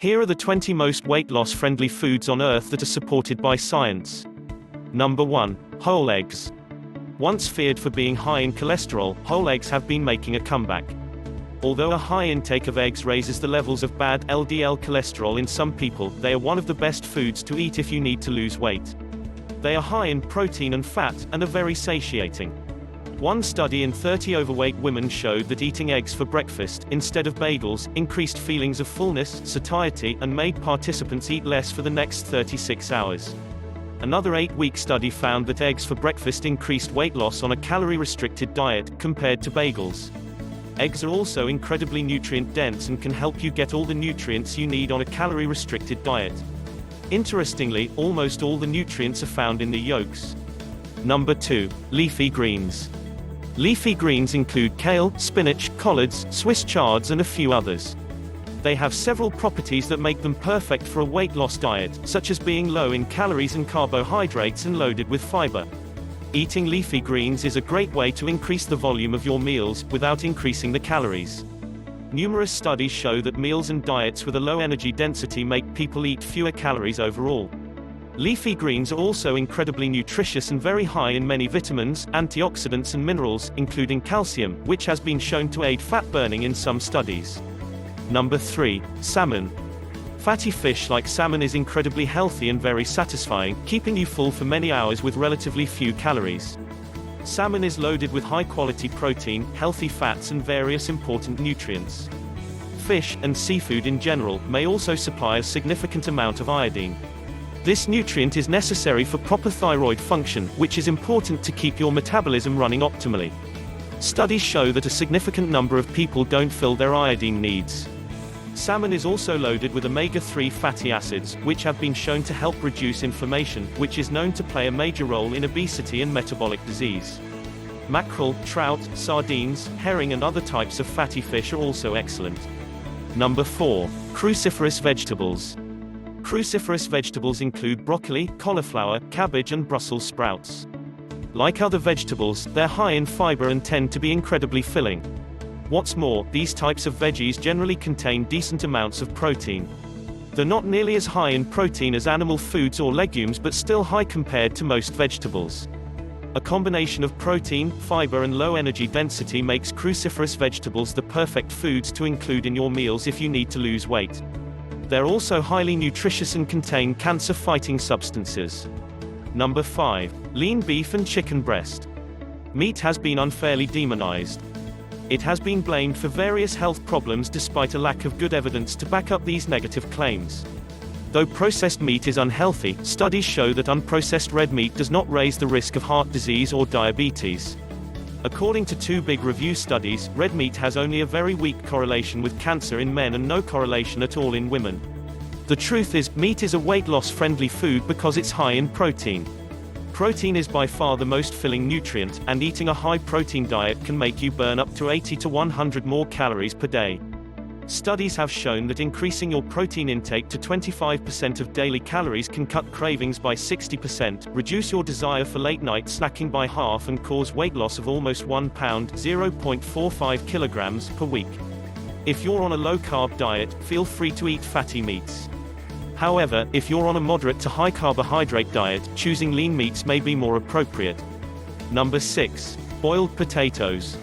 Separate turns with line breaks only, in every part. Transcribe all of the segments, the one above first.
Here are the 20 most weight loss friendly foods on Earth that are supported by science. Number 1. Whole eggs. Once feared for being high in cholesterol, whole eggs have been making a comeback. Although a high intake of eggs raises the levels of bad LDL cholesterol in some people, they are one of the best foods to eat if you need to lose weight. They are high in protein and fat, and are very satiating. One study in 30 overweight women showed that eating eggs for breakfast, instead of bagels, increased feelings of fullness, satiety, and made participants eat less for the next 36 hours. Another 8-week study found that eggs for breakfast increased weight loss on a calorie-restricted diet, compared to bagels. Eggs are also incredibly nutrient-dense and can help you get all the nutrients you need on a calorie-restricted diet. Interestingly, almost all the nutrients are found in the yolks. Number 2. Leafy greens. Leafy greens include kale, spinach, collards, Swiss chards and a few others. They have several properties that make them perfect for a weight loss diet, such as being low in calories and carbohydrates and loaded with fiber. Eating leafy greens is a great way to increase the volume of your meals, without increasing the calories. Numerous studies show that meals and diets with a low energy density make people eat fewer calories overall. Leafy greens are also incredibly nutritious and very high in many vitamins, antioxidants and minerals, including calcium, which has been shown to aid fat burning in some studies. Number 3. Salmon. Fatty fish like salmon is incredibly healthy and very satisfying, keeping you full for many hours with relatively few calories. Salmon is loaded with high-quality protein, healthy fats and various important nutrients. Fish, and seafood in general, may also supply a significant amount of iodine. This nutrient is necessary for proper thyroid function, which is important to keep your metabolism running optimally. Studies show that a significant number of people don't fill their iodine needs. Salmon is also loaded with omega-3 fatty acids, which have been shown to help reduce inflammation, which is known to play a major role in obesity and metabolic disease. Mackerel, trout, sardines, herring and other types of fatty fish are also excellent. Number 4. Cruciferous vegetables. Cruciferous vegetables include broccoli, cauliflower, cabbage and Brussels sprouts. Like other vegetables, they're high in fiber and tend to be incredibly filling. What's more, these types of veggies generally contain decent amounts of protein. They're not nearly as high in protein as animal foods or legumes, but still high compared to most vegetables. A combination of protein, fiber and low energy density makes cruciferous vegetables the perfect foods to include in your meals if you need to lose weight. They're also highly nutritious and contain cancer-fighting substances. Number 5. Lean beef and chicken breast. Meat has been unfairly demonized. It has been blamed for various health problems despite a lack of good evidence to back up these negative claims. Though processed meat is unhealthy, studies show that unprocessed red meat does not raise the risk of heart disease or diabetes. According to 2 big review studies, red meat has only a very weak correlation with cancer in men and no correlation at all in women. The truth is, meat is a weight loss friendly food because it's high in protein. Protein is by far the most filling nutrient, and eating a high-protein diet can make you burn up to 80 to 100 more calories per day. Studies have shown that increasing your protein intake to 25% of daily calories can cut cravings by 60%, reduce your desire for late-night snacking by half and cause weight loss of almost 1 pound (0.45 kilograms) per week. If you're on a low-carb diet, feel free to eat fatty meats. However, if you're on a moderate to high carbohydrate diet, choosing lean meats may be more appropriate. Number 6. Boiled potatoes.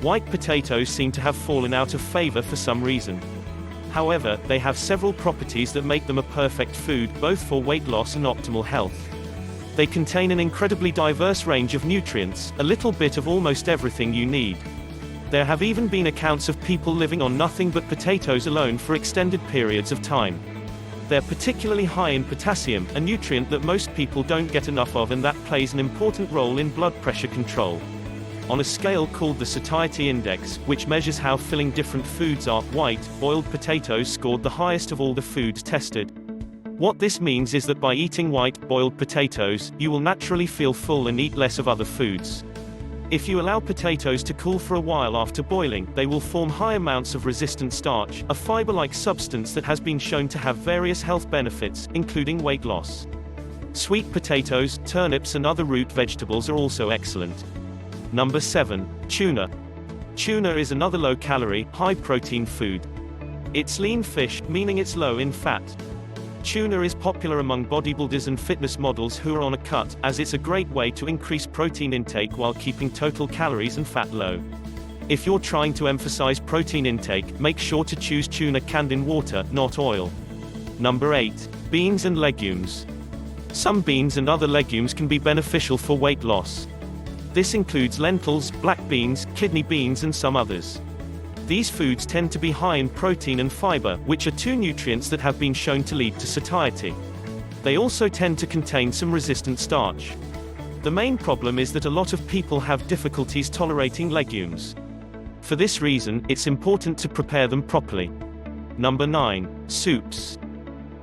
White potatoes seem to have fallen out of favor for some reason. However, they have several properties that make them a perfect food, both for weight loss and optimal health. They contain an incredibly diverse range of nutrients, a little bit of almost everything you need. There have even been accounts of people living on nothing but potatoes alone for extended periods of time. They're particularly high in potassium, a nutrient that most people don't get enough of and that plays an important role in blood pressure control. On a scale called the satiety index, which measures how filling different foods are, white, boiled potatoes scored the highest of all the foods tested. What this means is that by eating white, boiled potatoes, you will naturally feel full and eat less of other foods. If you allow potatoes to cool for a while after boiling, they will form high amounts of resistant starch, a fiber-like substance that has been shown to have various health benefits, including weight loss. Sweet potatoes, turnips and other root vegetables are also excellent. Number 7. Tuna. Tuna is another low-calorie, high-protein food. It's lean fish, meaning it's low in fat. Tuna is popular among bodybuilders and fitness models who are on a cut, as it's a great way to increase protein intake while keeping total calories and fat low. If you're trying to emphasize protein intake, make sure to choose tuna canned in water, not oil. Number 8. Beans and legumes. Some beans and other legumes can be beneficial for weight loss. This includes lentils, black beans, kidney beans and some others. These foods tend to be high in protein and fiber, which are two nutrients that have been shown to lead to satiety. They also tend to contain some resistant starch. The main problem is that a lot of people have difficulties tolerating legumes. For this reason, it's important to prepare them properly. Number 9. Soups.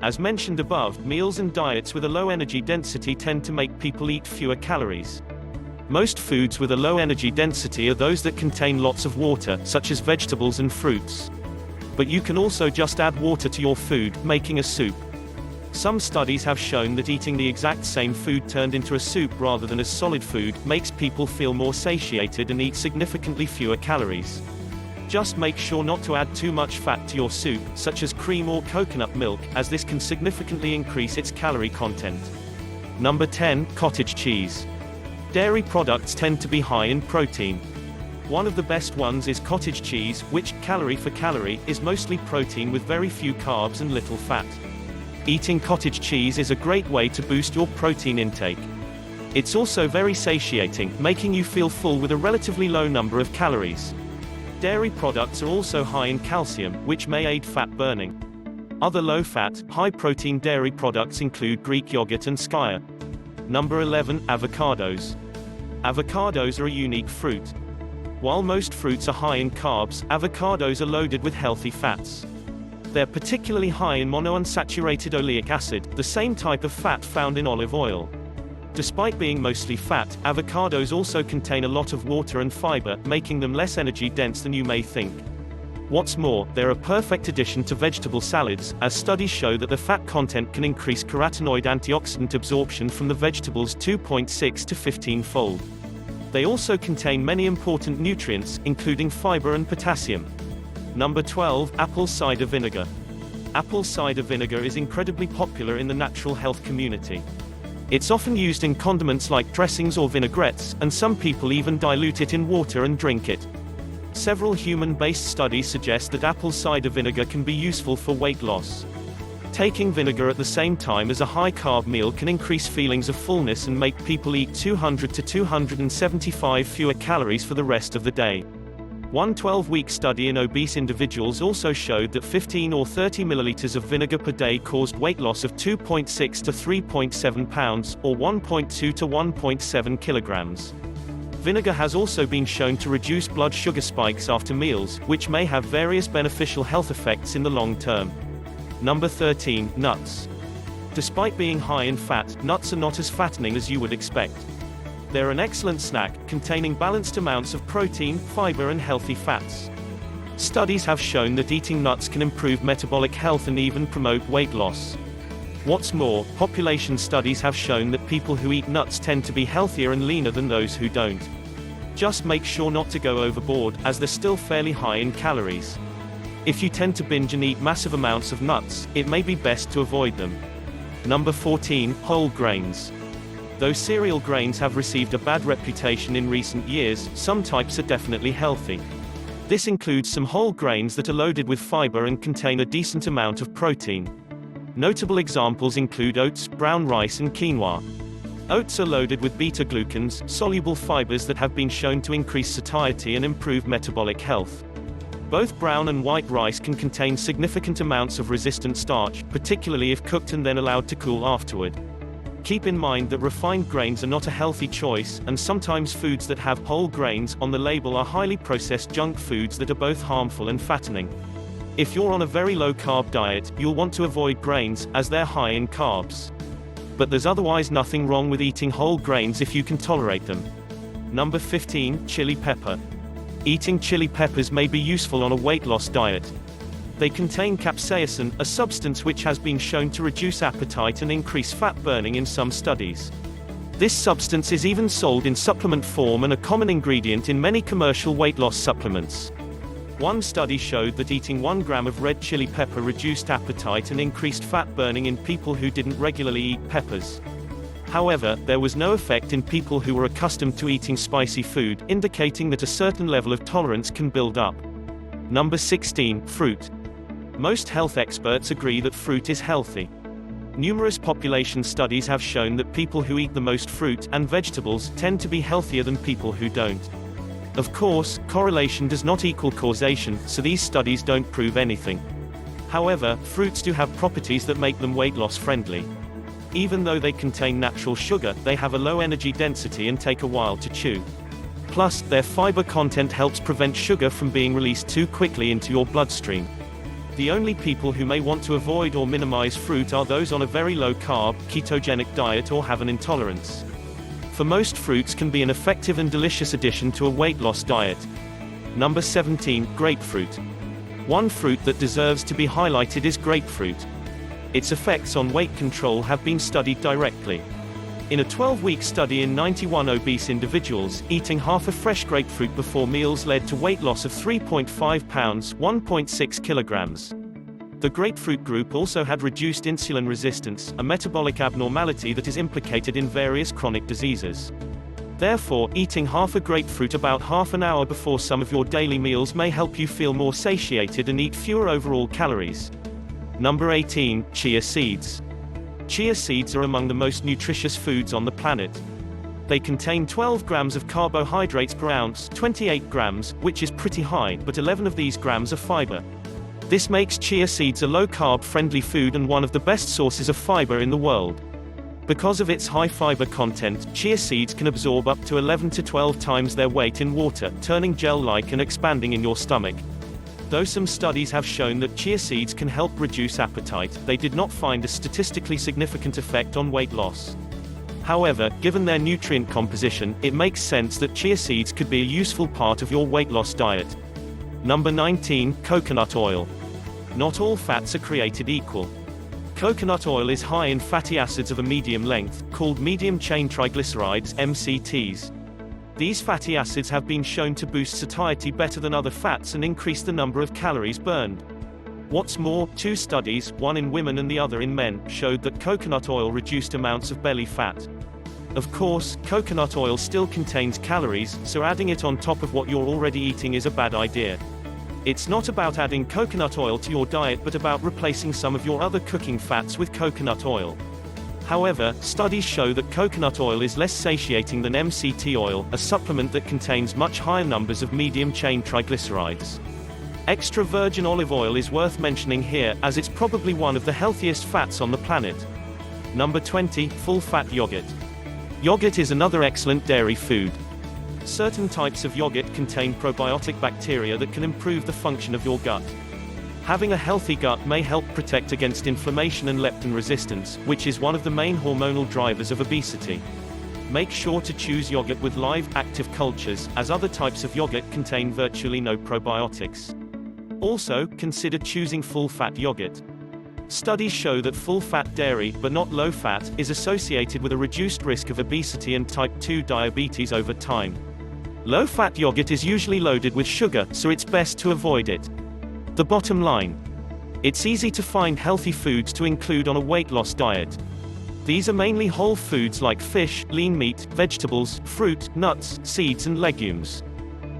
As mentioned above, meals and diets with a low energy density tend to make people eat fewer calories. Most foods with a low energy density are those that contain lots of water, such as vegetables and fruits. But you can also just add water to your food, making a soup. Some studies have shown that eating the exact same food turned into a soup rather than as solid food makes people feel more satiated and eat significantly fewer calories. Just make sure not to add too much fat to your soup, such as cream or coconut milk, as this can significantly increase its calorie content. Number 10. Cottage cheese. Dairy products tend to be high in protein. One of the best ones is cottage cheese, which, calorie for calorie, is mostly protein with very few carbs and little fat. Eating cottage cheese is a great way to boost your protein intake. It's also very satiating, making you feel full with a relatively low number of calories. Dairy products are also high in calcium, which may aid fat burning. Other low-fat, high-protein dairy products include Greek yogurt and skyr. Number 11. Avocados. Avocados are a unique fruit. While most fruits are high in carbs, avocados are loaded with healthy fats. They're particularly high in monounsaturated oleic acid, the same type of fat found in olive oil. Despite being mostly fat, avocados also contain a lot of water and fiber, making them less energy dense than you may think. What's more, they're a perfect addition to vegetable salads, as studies show that the fat content can increase carotenoid antioxidant absorption from the vegetables 2.6 to 15-fold. They also contain many important nutrients, including fiber and potassium. Number 12. Apple cider vinegar. Apple cider vinegar is incredibly popular in the natural health community. It's often used in condiments like dressings or vinaigrettes, and some people even dilute it in water and drink it. Several human-based studies suggest that apple cider vinegar can be useful for weight loss. Taking vinegar at the same time as a high-carb meal can increase feelings of fullness and make people eat 200 to 275 fewer calories for the rest of the day. One 12-week study in obese individuals also showed that 15 or 30 milliliters of vinegar per day caused weight loss of 2.6 to 3.7 pounds, or 1.2 to 1.7 kilograms. Vinegar has also been shown to reduce blood sugar spikes after meals, which may have various beneficial health effects in the long term. Number 13. Nuts. Despite being high in fat, nuts are not as fattening as you would expect. They're an excellent snack, containing balanced amounts of protein, fiber and healthy fats. Studies have shown that eating nuts can improve metabolic health and even promote weight loss. What's more, population studies have shown that people who eat nuts tend to be healthier and leaner than those who don't. Just make sure not to go overboard, as they're still fairly high in calories. If you tend to binge and eat massive amounts of nuts, it may be best to avoid them. Number 14. Whole grains. Though cereal grains have received a bad reputation in recent years, some types are definitely healthy. This includes some whole grains that are loaded with fiber and contain a decent amount of protein. Notable examples include oats, brown rice and quinoa. Oats are loaded with beta-glucans, soluble fibers that have been shown to increase satiety and improve metabolic health. Both brown and white rice can contain significant amounts of resistant starch, particularly if cooked and then allowed to cool afterward. Keep in mind that refined grains are not a healthy choice, and sometimes foods that have whole grains on the label are highly processed junk foods that are both harmful and fattening. If you're on a very low-carb diet, you'll want to avoid grains, as they're high in carbs. But there's otherwise nothing wrong with eating whole grains if you can tolerate them. Number 15. Chili pepper. Eating chili peppers may be useful on a weight loss diet. They contain capsaicin, a substance which has been shown to reduce appetite and increase fat burning in some studies. This substance is even sold in supplement form and a common ingredient in many commercial weight loss supplements. One study showed that eating 1 gram of red chili pepper reduced appetite and increased fat burning in people who didn't regularly eat peppers. However, there was no effect in people who were accustomed to eating spicy food, indicating that a certain level of tolerance can build up. Number 16, fruit. Most health experts agree that fruit is healthy. Numerous population studies have shown that people who eat the most fruit and vegetables tend to be healthier than people who don't. Of course, correlation does not equal causation, so these studies don't prove anything. However, fruits do have properties that make them weight loss friendly. Even though they contain natural sugar, they have a low energy density and take a while to chew. Plus, their fiber content helps prevent sugar from being released too quickly into your bloodstream. The only people who may want to avoid or minimize fruit are those on a very low-carb, ketogenic diet or have an intolerance. For most, fruits can be an effective and delicious addition to a weight loss diet. Number 17, grapefruit. One fruit that deserves to be highlighted is grapefruit. Its effects on weight control have been studied directly. In a 12-week study in 91 obese individuals, eating half a fresh grapefruit before meals led to weight loss of 3.5 pounds, 1.6 kilograms. The grapefruit group also had reduced insulin resistance, a metabolic abnormality that is implicated in various chronic diseases. Therefore, eating half a grapefruit about half an hour before some of your daily meals may help you feel more satiated and eat fewer overall calories. Number 18, chia seeds. Chia seeds are among the most nutritious foods on the planet. They contain 12 grams of carbohydrates per ounce, 28 grams, which is pretty high, but 11 of these grams are fiber. This makes chia seeds a low-carb friendly food and one of the best sources of fiber in the world. Because of its high fiber content, chia seeds can absorb up to 11 to 12 times their weight in water, turning gel-like and expanding in your stomach. Though some studies have shown that chia seeds can help reduce appetite, they did not find a statistically significant effect on weight loss. However, given their nutrient composition, it makes sense that chia seeds could be a useful part of your weight loss diet. Number 19, coconut oil. Not all fats are created equal. Coconut oil is high in fatty acids of a medium length, called medium-chain triglycerides, MCTs. These fatty acids have been shown to boost satiety better than other fats and increase the number of calories burned. What's more, 2 studies, one in women and the other in men, showed that coconut oil reduced amounts of belly fat. Of course, coconut oil still contains calories, so adding it on top of what you're already eating is a bad idea. It's not about adding coconut oil to your diet but about replacing some of your other cooking fats with coconut oil. However, studies show that coconut oil is less satiating than MCT oil, a supplement that contains much higher numbers of medium-chain triglycerides. Extra virgin olive oil is worth mentioning here, as it's probably one of the healthiest fats on the planet. Number 20, full-fat yogurt. Yogurt is another excellent dairy food. Certain types of yogurt contain probiotic bacteria that can improve the function of your gut. Having a healthy gut may help protect against inflammation and leptin resistance, which is one of the main hormonal drivers of obesity. Make sure to choose yogurt with live, active cultures, as other types of yogurt contain virtually no probiotics. Also, consider choosing full-fat yogurt. Studies show that full-fat dairy, but not low-fat, is associated with a reduced risk of obesity and type 2 diabetes over time. Low-fat yogurt is usually loaded with sugar, so it's best to avoid it. The bottom line. It's easy to find healthy foods to include on a weight loss diet. These are mainly whole foods like fish, lean meat, vegetables, fruit, nuts, seeds and legumes.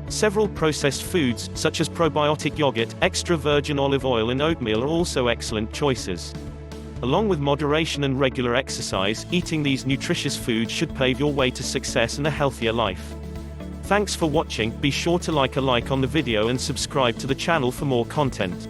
Several processed foods, such as probiotic yogurt, extra virgin olive oil and oatmeal are also excellent choices. Along with moderation and regular exercise, eating these nutritious foods should pave your way to success and a healthier life. Thanks for watching. Be sure to like on the video and subscribe to the channel for more content.